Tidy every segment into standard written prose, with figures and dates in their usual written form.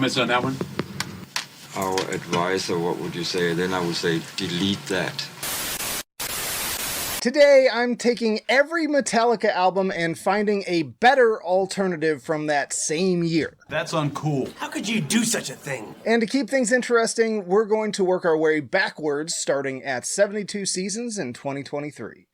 comments on that one? Our advisor, what would you say? Then I would say delete that. Today, I'm taking every Metallica album and finding a better alternative from that same year. That's uncool. How could you do such a thing? And to keep things interesting, we're going to work our way backwards, starting at 72 Seasons in 2023.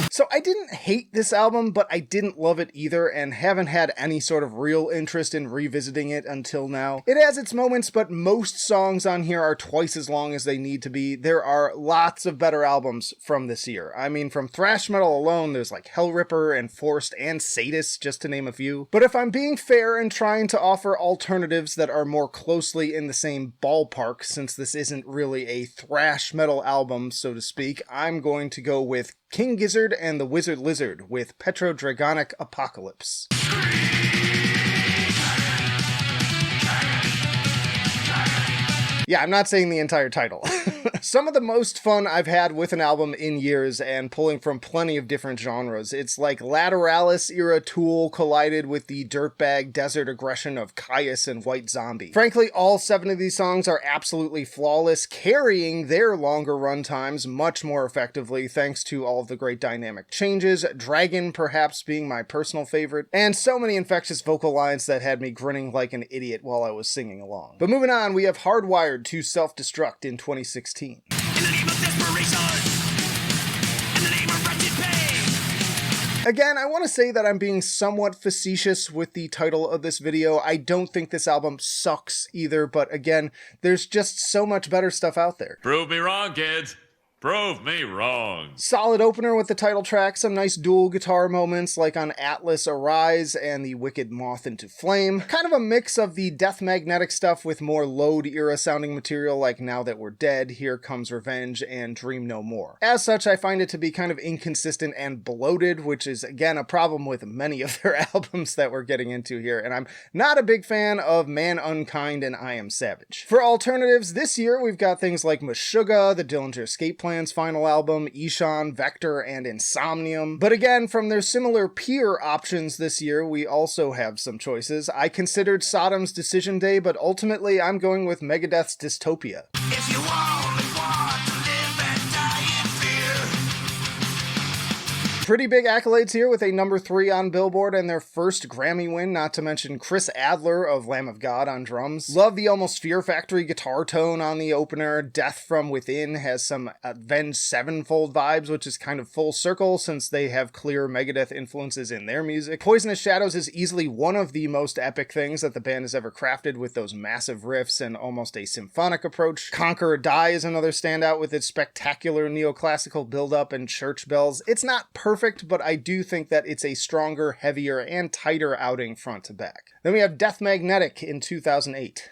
So I didn't hate this album, but I didn't love it either, and haven't had any sort of real interest in revisiting it until now. It has its moments, but most songs on here are twice as long as they need to be. There are lots of better albums from this year. I mean, from thrash metal alone, there's like Hellripper and Forced and Sadist, just to name a few. But if I'm being fair and trying to offer alternatives that are more closely in the same ballpark, since this isn't really a thrash metal album, so to speak, I'm going to go with King Gizzard and the Wizard Lizard with PetroDragonic Apocalypse. Yeah, I'm not saying the entire title. Some of the most fun I've had with an album in years, and pulling from plenty of different genres. It's like Lateralis era Tool collided with the dirtbag desert aggression of Caius and White Zombie. Frankly, all 7 of these songs are absolutely flawless, carrying their longer runtimes much more effectively thanks to all of the great dynamic changes, Dragon perhaps being my personal favorite, and so many infectious vocal lines that had me grinning like an idiot while I was singing along. But moving on, we have Hardwired to Self-Destruct in 2016. In the name of desperation, in the name of wretched pain. Again, I want to say that I'm being somewhat facetious with the title of this video. I don't think this album sucks either, but again, there's just so much better stuff out there. Prove me wrong, kids. Prove me wrong. Solid opener with the title track, some nice dual guitar moments like on Atlas Arise and the Wicked Moth into Flame. Kind of a mix of the Death Magnetic stuff with more Load era sounding material like Now That We're Dead, Here Comes Revenge, and Dream No More. As such, I find it to be kind of inconsistent and bloated, which is again a problem with many of their albums that we're getting into here, and I'm not a big fan of Man Unkind and I Am Savage. For alternatives, this year we've got things like Meshuggah, the Dillinger Escape Plan's final album, Ishan, Vector, and Insomnium. But again, from their similar peer options this year, we also have some choices. I considered Sodom's Decision Day, but ultimately I'm going with Megadeth's Dystopia. If you only want to live and die in fear. Pretty big accolades here with a number 3 on Billboard and their first Grammy win, not to mention Chris Adler of Lamb of God on drums. Love the almost Fear Factory guitar tone on the opener. Death from Within has some Avenged Sevenfold vibes, which is kind of full circle since they have clear Megadeth influences in their music. Poisonous Shadows is easily one of the most epic things that the band has ever crafted with those massive riffs and almost a symphonic approach. Conquer or Die is another standout with its spectacular neoclassical build-up and church bells. It's not perfect, but I do think that it's a stronger, heavier, and tighter outing front to back. Then we have Death Magnetic in 2008.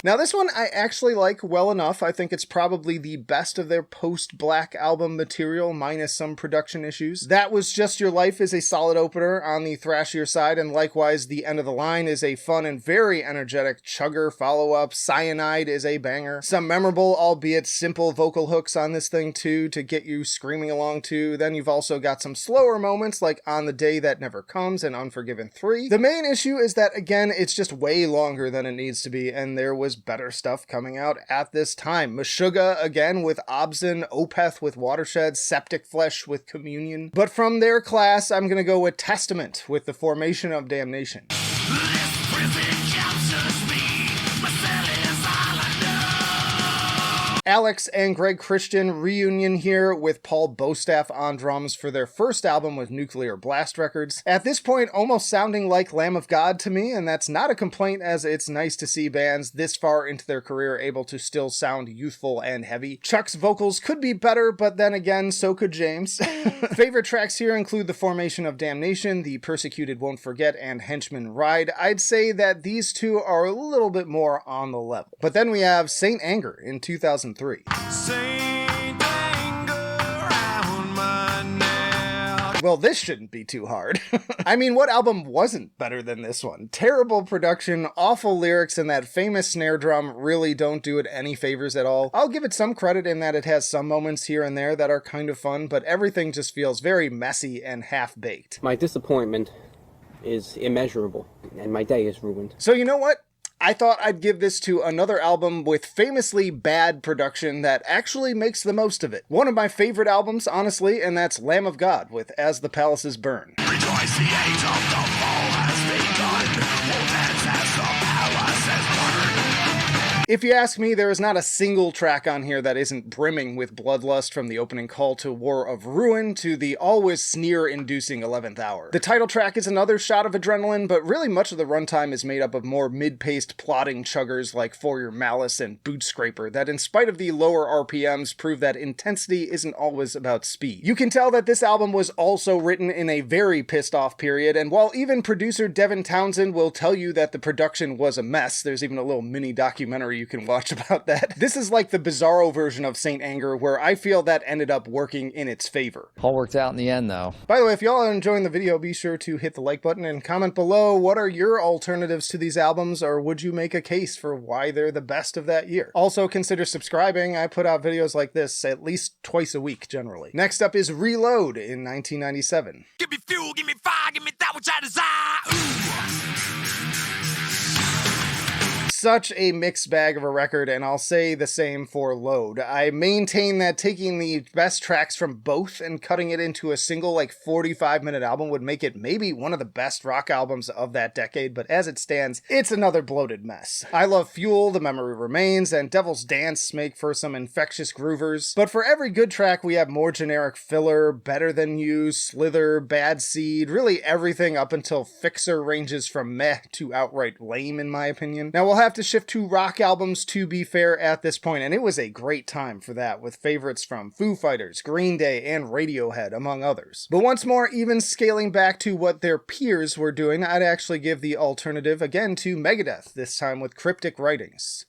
Now this one I actually like well enough. I think it's probably the best of their post-Black album material, minus some production issues. That Was Just Your Life is a solid opener on the thrashier side, and likewise The End of the Line is a fun and very energetic chugger follow-up. Cyanide is a banger. Some memorable, albeit simple vocal hooks on this thing too, to get you screaming along to. Then you've also got some slower moments like On the Day That Never Comes and Unforgiven 3. The main issue is that, again, it's just way longer than it needs to be, and there was better stuff coming out at this time. Meshuggah again with Obzin, Opeth with Watershed, Septic Flesh with Communion. But from their class, I'm gonna go with Testament with the Formation of Damnation. This prison captures me. My cell is all I know. Alex and Greg Christian reunion here with Paul Bostaff on drums for their first album with Nuclear Blast Records. At this point, almost sounding like Lamb of God to me, and that's not a complaint, as it's nice to see bands this far into their career able to still sound youthful and heavy. Chuck's vocals could be better, but then again, so could James. Favorite tracks here include The Formation of Damnation, The Persecuted Won't Forget, and Henchman Ride. I'd say that these two are a little bit more on the level. But then we have Saint Anger in 2003. Saint Anger round my neck. Well, this shouldn't be too hard. I mean, what album wasn't better than this one? Terrible production, awful lyrics, and that famous snare drum really don't do it any favors at all. I'll give it some credit in that it has some moments here and there that are kind of fun, but everything just feels very messy and half-baked. My disappointment is immeasurable, and my day is ruined. So you know what? I thought I'd give this to another album with famously bad production that actually makes the most of it. One of my favorite albums, honestly, and that's Lamb of God with As the Palaces Burn. Rejoice, the age of the fall has begun. Will dance as the palaces burn. If you ask me, there is not a single track on here that isn't brimming with bloodlust, from the opening call to War of Ruin to the always sneer-inducing 11th Hour. The title track is another shot of adrenaline, but really much of the runtime is made up of more mid-paced plodding chuggers like For Your Malice and Boot Scraper that, in spite of the lower RPMs, prove that intensity isn't always about speed. You can tell that this album was also written in a very pissed-off period, and while even producer Devin Townsend will tell you that the production was a mess, there's even a little mini documentary you can watch about that. This is like the bizarro version of Saint Anger, where I feel that ended up working in its favor. All worked out in the end, though. By the way, if y'all are enjoying the video, be sure to hit the like button and comment below what are your alternatives to these albums, or would you make a case for why they're the best of that year? Also, consider subscribing. I put out videos like this at least twice a week, generally. Next up is Reload in 1997. Give me fuel, give me fire, give me that which I desire. Ooh. Such a mixed bag of a record, and I'll say the same for Load. I maintain that taking the best tracks from both and cutting it into a single, like, 45-minute album would make it maybe one of the best rock albums of that decade, but as it stands, it's another bloated mess. I love Fuel, The Memory Remains, and Devil's Dance make for some infectious groovers, but for every good track we have more generic filler, Better Than You, Slither, Bad Seed, really everything up until Fixer ranges from meh to outright lame in my opinion. Now we'll have to shift to rock albums, to be fair, at this point, and it was a great time for that, with favorites from Foo Fighters, Green Day, and Radiohead, among others. But once more, even scaling back to what their peers were doing, I'd actually give the alternative again to Megadeth, this time with Cryptic Writings.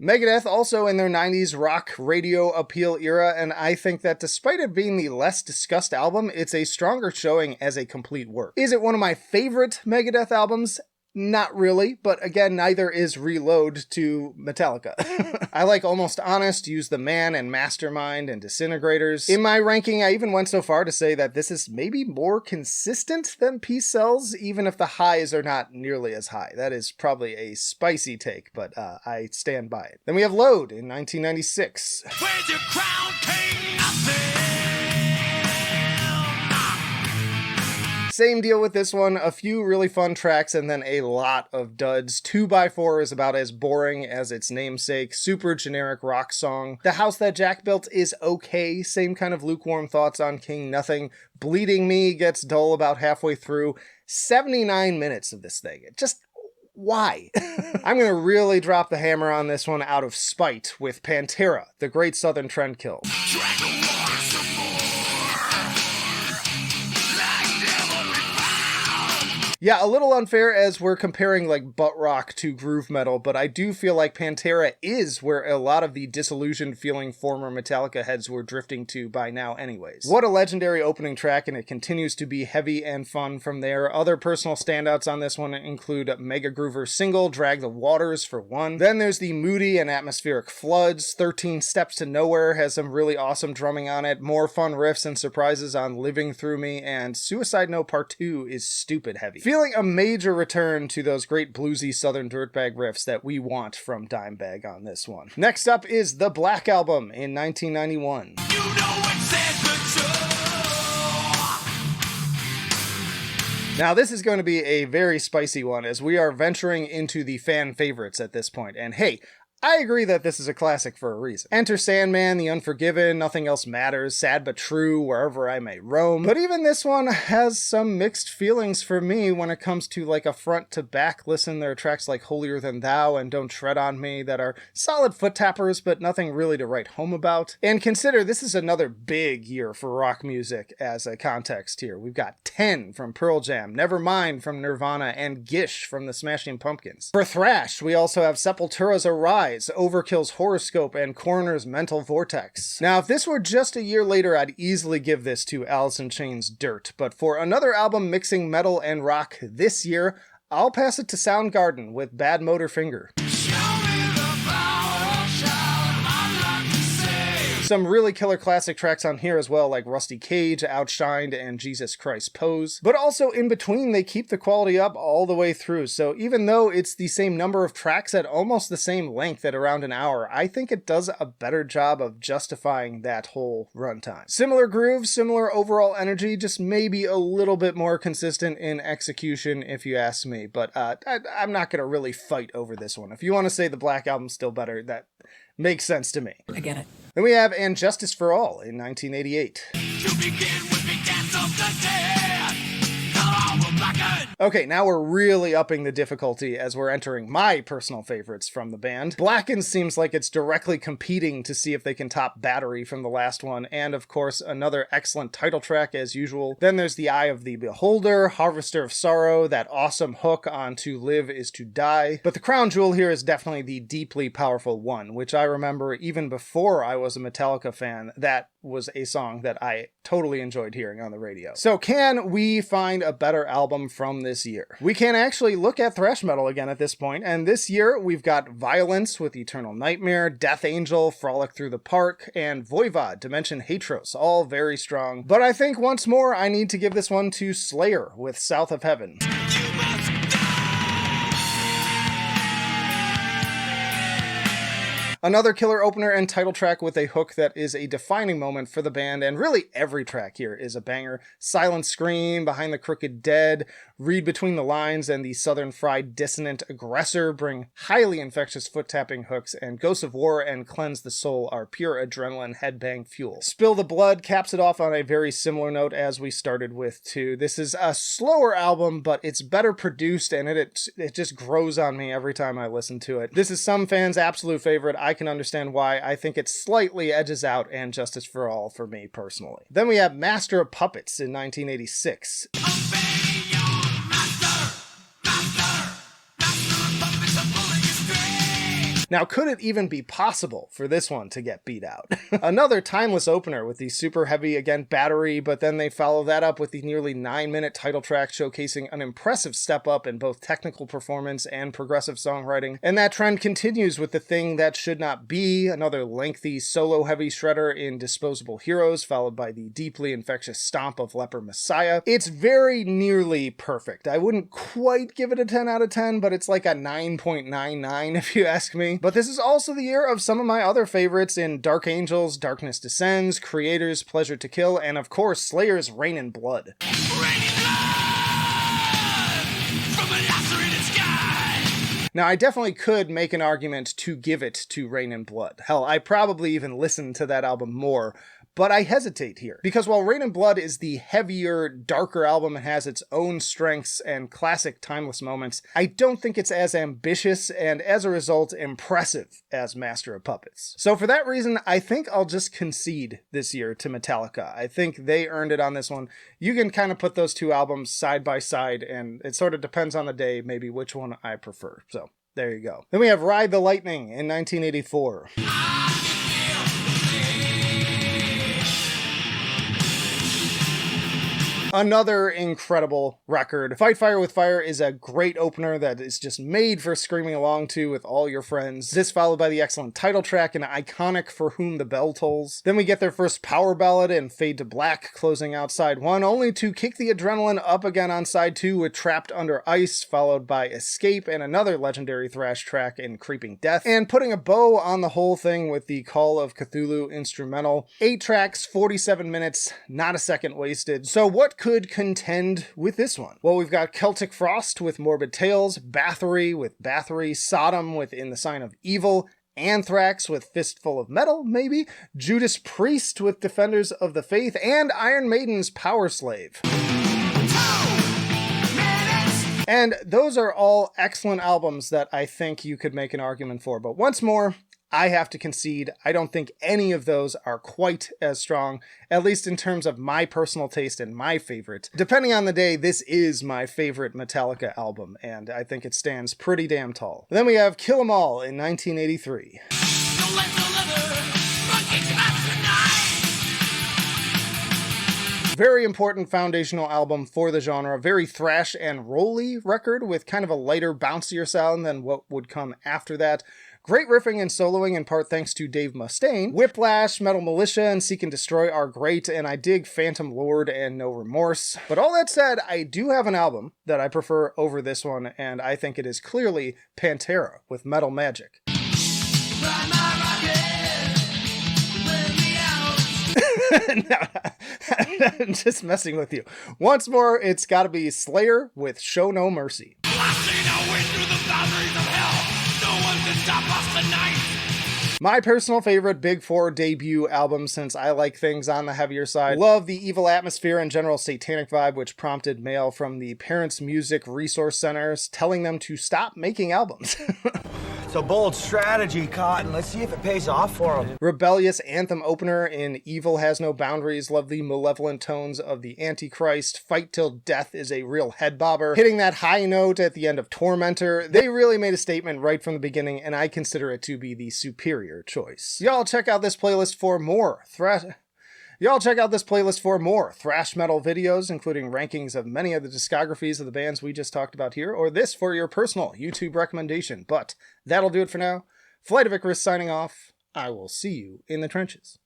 Megadeth also in their 90s rock radio appeal era, and I think that despite it being the less discussed album, it's a stronger showing as a complete work. Is it one of my favorite Megadeth albums? Not really, but again, neither is Reload to Metallica. I like Almost Honest, Use the Man, and Mastermind, and Disintegrators. In my ranking, I even went so far to say that this is maybe more consistent than Peace Sells, even if the highs are not nearly as high. That is probably a spicy take, but I stand by it. Then we have Load in 1996. Where's your crown, king? Nothing. Same deal with this one, a few really fun tracks and then a lot of duds. 2x4 is about as boring as its namesake, super generic rock song. The House That Jack Built is okay, same kind of lukewarm thoughts on King Nothing. Bleeding Me gets dull about halfway through. 79 minutes of this thing. It just... why? I'm gonna really drop the hammer on this one out of spite with Pantera, The Great Southern Trendkill. Yeah, a little unfair as we're comparing like butt rock to groove metal, but I do feel like Pantera is where a lot of the disillusioned feeling former Metallica heads were drifting to by now anyways. What a legendary opening track, and it continues to be heavy and fun from there. Other personal standouts on this one include Mega Groover's single, Drag the Waters, for one. Then there's the moody and atmospheric Floods. 13 Steps to Nowhere has some really awesome drumming on it, more fun riffs and surprises on Living Through Me, and Suicide Note Part 2 is stupid heavy. Feeling a major return to those great bluesy southern dirtbag riffs that we want from Dimebag on this one. Next up is The Black Album in 1991. You know what says the truth. Now this is going to be a very spicy one as we are venturing into the fan favorites at this point, and hey, I agree that this is a classic for a reason. Enter Sandman, The Unforgiven, Nothing Else Matters, Sad But True, Wherever I May Roam. But even this one has some mixed feelings for me when it comes to like a front to back listen. There are tracks like Holier Than Thou and Don't Tread On Me that are solid foot tappers, but nothing really to write home about. And consider this is another big year for rock music as a context here. We've got 10 from Pearl Jam, Nevermind from Nirvana, and Gish from the Smashing Pumpkins. For thrash, we also have Sepultura's Arise, Rise, Overkill's Horoscope, and Coroner's Mental Vortex. Now, if this were just a year later, I'd easily give this to Alice in Chains' Dirt, but for another album mixing metal and rock this year, I'll pass it to Soundgarden with Badmotorfinger. Some really killer classic tracks on here as well, like Rusty Cage, Outshined, and Jesus Christ Pose. But also in between, they keep the quality up all the way through. So even though it's the same number of tracks at almost the same length at around an hour, I think it does a better job of justifying that whole runtime. Similar grooves, similar overall energy, just maybe a little bit more consistent in execution if you ask me. But I'm not going to really fight over this one. If you want to say the Black Album's still better, that makes sense to me. I get it. Then we have And Justice for All in 1988. To begin with, we dance of the dead. Come on, we're blackened. Okay, now we're really upping the difficulty as we're entering my personal favorites from the band. Blackened seems like it's directly competing to see if they can top Battery from the last one, and of course another excellent title track as usual. Then there's The Eye of the Beholder, Harvester of Sorrow, that awesome hook on To Live is to Die. But the crown jewel here is definitely the deeply powerful one, which I remember even before I was a Metallica fan, that was a song that I totally enjoyed hearing on the radio. So can we find a better album from this year? We can actually look at thrash metal again at this point, and this year we've got Violence with Eternal Nightmare, Death Angel, Frolic Through the Park, and Voivod, Dimension Hatros, all very strong. But I think once more I need to give this one to Slayer with South of Heaven. Another killer opener and title track with a hook that is a defining moment for the band, and really every track here is a banger. Silent Scream, Behind the Crooked Dead, Read Between the Lines, and the Southern Fried Dissonant Aggressor bring highly infectious foot-tapping hooks, and Ghosts of War and Cleanse the Soul are pure adrenaline headbang fuel. Spill the Blood caps it off on a very similar note as we started with too. This is a slower album, but it's better produced, and it just grows on me every time I listen to it. This is some fans' absolute favorite. I can understand why. I think it slightly edges out And Justice for All for me personally. Then we have Master of Puppets in 1986. Now, could it even be possible for this one to get beat out? Another timeless opener with the super heavy, again, Battery, but then they follow that up with the nearly 9-minute title track showcasing an impressive step up in both technical performance and progressive songwriting. And that trend continues with The Thing That Should Not Be, another lengthy solo heavy shredder in Disposable Heroes, followed by the deeply infectious stomp of Leper Messiah. It's very nearly perfect. I wouldn't quite give it a 10 out of 10, but it's like a 9.99 if you ask me. But this is also the year of some of my other favorites in Dark Angels, Darkness Descends, Creator's Pleasure to Kill, and of course Slayer's Rain in Blood. Now, I definitely could make an argument to give it to Rain in Blood. Hell, I probably even listened to that album more, but I hesitate here, because while Rain in Blood is the heavier, darker album and has its own strengths and classic timeless moments, I don't think it's as ambitious and, as a result, impressive as Master of Puppets. So for that reason, I think I'll just concede this year to Metallica. I think they earned it on this one. You can kind of put those two albums side by side, and it sort of depends on the day, maybe which one I prefer. So there you go. Then we have Ride the Lightning in 1984. Another incredible record. Fight Fire with Fire is a great opener that is just made for screaming along to with all your friends. This followed by the excellent title track and iconic For Whom the Bell Tolls. Then we get their first power ballad and Fade to Black closing out side 1, only to kick the adrenaline up again on side 2 with Trapped Under Ice, followed by Escape and another legendary thrash track in Creeping Death, and putting a bow on the whole thing with the Call of Cthulhu instrumental. 8 tracks, 47 minutes, not a second wasted. So what could contend with this one? Well, we've got Celtic Frost with Morbid Tales, Bathory with Bathory, Sodom with In the Sign of Evil, Anthrax with Fistful of Metal, maybe, Judas Priest with Defenders of the Faith, and Iron Maiden's Power Slave. And those are all excellent albums that I think you could make an argument for. But once more, I have to concede, I don't think any of those are quite as strong, at least in terms of my personal taste and my favorite. Depending on the day, this is my favorite Metallica album, and I think it stands pretty damn tall. Then we have Kill 'Em All in 1983. Don't let the leather monkey come out tonight. Very important foundational album for the genre, very thrash and rolly record with kind of a lighter, bouncier sound than what would come after that. Great riffing and soloing, in part thanks to Dave Mustaine. Whiplash, Metal Militia, and Seek and Destroy are great, and I dig Phantom Lord and No Remorse. But all that said, I do have an album that I prefer over this one, and I think it is clearly Pantera with Metal Magic. Ride my rocket, let me out. No, I'm just messing with you. Once more, it's gotta be Slayer with Show No Mercy. Blasting our way through the boundaries of hell. No one can stop us tonight. My personal favorite Big Four debut album, since I like things on the heavier side. Love the evil atmosphere and general satanic vibe, which prompted mail from the Parents Music Resource Centers telling them to stop making albums. It's a bold strategy, Cotton. Let's see if it pays off for him. Rebellious anthem opener in Evil Has No Boundaries. Love the malevolent tones of the Antichrist. Fight Till Death is a real head bobber. Hitting that high note at the end of Tormentor. They really made a statement right from the beginning, and I consider it to be the superior choice. Y'all check out this playlist for more thrash metal videos, including rankings of many of the discographies of the bands we just talked about here, or this for your personal YouTube recommendation. But that'll do it for now. Flight of Icarus signing off. I will see you in the trenches.